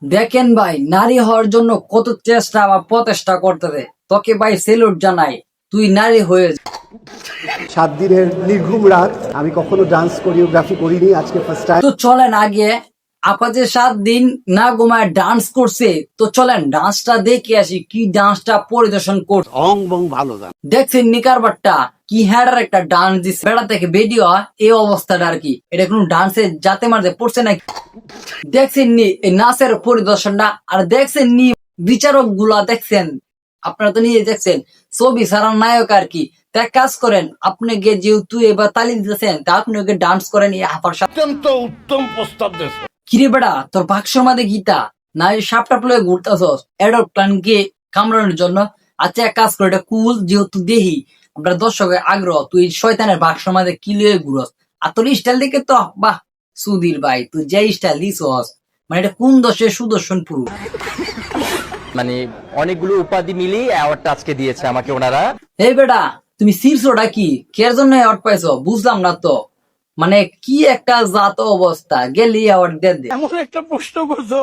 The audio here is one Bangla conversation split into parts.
দেখেন ভাই, নারী হওয়ার জন্য কত চেষ্টা বা প্রচেষ্টা করতেছে। তোকে ভাই সেলুট জানাই, তুই নারী হয়ে যা। 7 দিনের নির্ঘুম রাত, আমি কখনো ডান্স কোরিওগ্রাফি করিনি, আজকে ফার্স্ট টাইম। তো চলেন আগে আপা যে 7 দিন না ঘুমায় ডান্স করছে, তো চলেন ডান্সটা দেখে আসি, কি ডান্সটা পরিদর্শন করছে। অং বং ভালো গান। দেখছেন নিকারবারটা কি হ্যাডার একটা ডান্স দিচ্ছে, বেড়া থেকে ভিডিও এই অবস্থাটা আর কি, এটা কোনো ডান্সে যাতে মারতে পড়ছে নাকি? দেখছেন নি এই নাচের পরিদর্শনটা, আর দেখছেন নি বিচারক গুলা দেখছেন, আপনারা তো নিজে দেখছেন ছবি সারা নায়ক আর কি। তা এক কাজ করেন, আপনি গিয়ে যেহেতু এবার তালি দিতেছেন, তা আপনি ওকে ডান্স করেন এই হাফার সাথে। অত্যন্ত উত্তম প্রস্তাব দিয়েছ। কিরে বেড়া, তোর বাক্সর মাঝে গীতা না এই সাপটা প্লয়ে ঘুরতেছস এডপ্লানকে কামড়ানোর জন্য? আচ্ছা এক কাজ করে, এটা কুল যেহেতু দেহি আমরা দর্শকের আগ্রহ, তুই শয়তানের বাক্সর মাঝে কি লিয়ে ঘুরস। আর তোর স্টাইল দেখে তো বাহ, সুধীর ভাই তুই যে স্টাইল দিছস, মানে এটা কোন দশের সুদর্শন পুরুষ। মানে অনেকগুলো উপাধি মিলিয়ে অ্যাওয়ার্ডটা আজকে দিয়েছে আমাকে ওনারা। এই বেটা, তুমি শীর্ষটা কি কের জন্য অ্যাওয়ার্ড পাইছো বুঝলাম না তো। মানে কি একটা জাত অবস্থা, গেলি অ্যাওয়ার্ড দিয়ে দে। এমন একটা প্রশ্ন করছো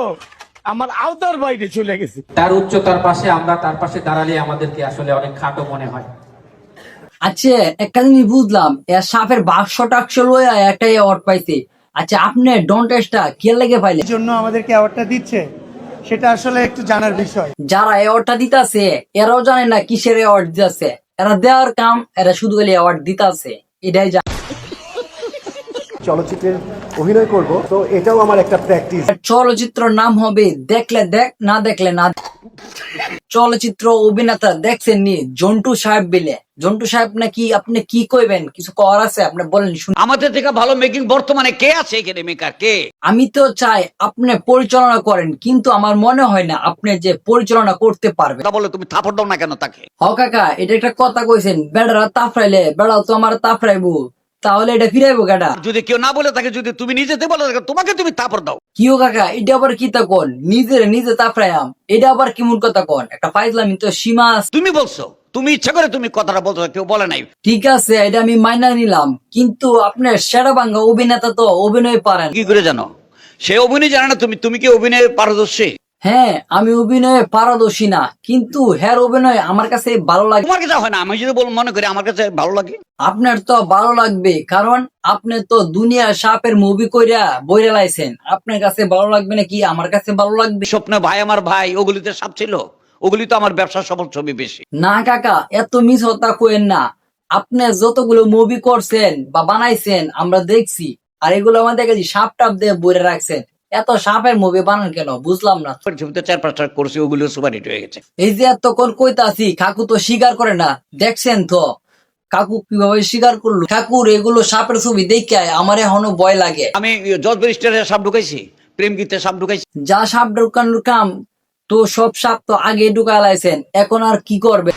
আমার আওতার বাইরে চলে গেছে। তার উচ্চতার পাশে আমরা তার পাশে দাঁড়ালে আমাদেরকে আসলে অনেক খাটো মনে হয়। আচ্ছা একটা জিনিস বুঝলাম, এর সাপের বাক্স টাক্স লইয়া একটা অ্যাওয়ার্ড পাইছে। আচ্ছা আপনি ডন টেস্টটা কে লেগে পাইলেন? জন্য আমাদেরকে অ্যাওয়ার্ডটা দিচ্ছে, সেটা আসলে একটু জানার বিষয়। যারা অ্যাওয়ার্ডটা দিতাছে এরাও জানে না কিসের অ্যাওয়ার্ড দিতেছে, এরা দেওয়ার কাম, এরা শুধু খালি অ্যাওয়ার্ড দিতাছে, এটাই জানে। চলচ্চিত্রের অভিনয় করব, তো এটাও আমার একটা প্র্যাকটিস। চলচ্চিত্র নাম হবে দেখলে দেখ না দেখলে না। চলচ্চিত্র অভিনেতা দেখছেন নি জন্টু সাহেব বিলে, জন্টু সাহেব নাকি আপনি কি কইবেন, কিছু করার আছে আপনি বলেন শুনি। আমাদের থেকে ভালো মেকিং বর্তমানে কে আছে এখানে, মেকার কে? আমি তো চাই আপনি পরিচালনা করেন, কিন্তু আমার মনে হয় না আপনি যে পরিচালনা করতে পারবেন। তা বলে তুমি থাপড় দাও না কেন তাকে? হ কাকা, এটা একটা কথা কইছেন, বেড়ারা তাফরাইলে বেড়াও তো আমার তাফরাইবো, তাহলে এটা ফিরাইবো কেডা? যদি কেউ না বলে থাকে, যদি তুমি নিজেতে বলে থাকে, তোমাকে তুমি থাপড় দাও। কিও কাকা, এটা আবার কি তা কোন, নিজের নিজে তাফরাইয়াম, এটা আবার কেমন কথা কোন? একটা ফাইজলামি তো সীমা আছে। তুমি বলছো, তুমি ইচ্ছা করে তুমি কথাটা বলছো, কেউ বলে নাই। ঠিক আছে এটা আমি মাইনা নিলাম, কিন্তু আপনার সেরা বাংলা অভিনেতা তো অভিনয় পারেন। কি করে জানো সে অভিনয় জানে না? তুমি কি অভিনয়ে পারদর্শী? হ্যাঁ আমি অভিনয়ে পারদর্শী না, কিন্তু হ্যার অভিনয় আমার কাছে ভালো লাগে। তোমার কাছে হয় না, আমি যদি মনে করি আমার কাছে ভালো লাগে। আপনার তো ভালো লাগবে, কারণ আপনি তো দুনিয়ার সাপের মুভি কইরা বইরা লাইছেন, আপনার কাছে ভালো লাগবে নাকি আমার কাছে ভালো লাগবে? স্বপ্নে ভাই আমার ভাই, ওগুলিতে সাপ ছিল, ওগুলি তো আমার ব্যবসা সফল ছবি বেশি। না কাকা, এত মিস হতা কোয়েন না। আপনি যতগুলো মুভি করছেন বা বানাইছেন আমরা দেখছি, আর এগুলো আমাদের কাছে সাপ টাপ দিয়ে বইরে রাখছেন, এত সাপের মুভি বানান কেন বুঝলাম না। ছবিতে 4-5টা করছি, ওগুলো সুপারহিট হয়ে গেছে। এই যে এতক্ষণ কইতাছি, কাকু তো স্বীকার করে না, দেখছেন তো কাকু কিভাবে স্বীকার করলো। ঠাকুর এগুলো সাপের ছবি দেখে আমার এখনো ভয় লাগে। আমি জজ ব্যারিস্টারে সাপ ঢুকাইছি, প্রেম গীতে সাপ ঢুকাইছি। যা সাপ ঢুকানোর কাম তো সব সাপ তো আগে ঢুকা লাইছেন, এখন আর কি করবে?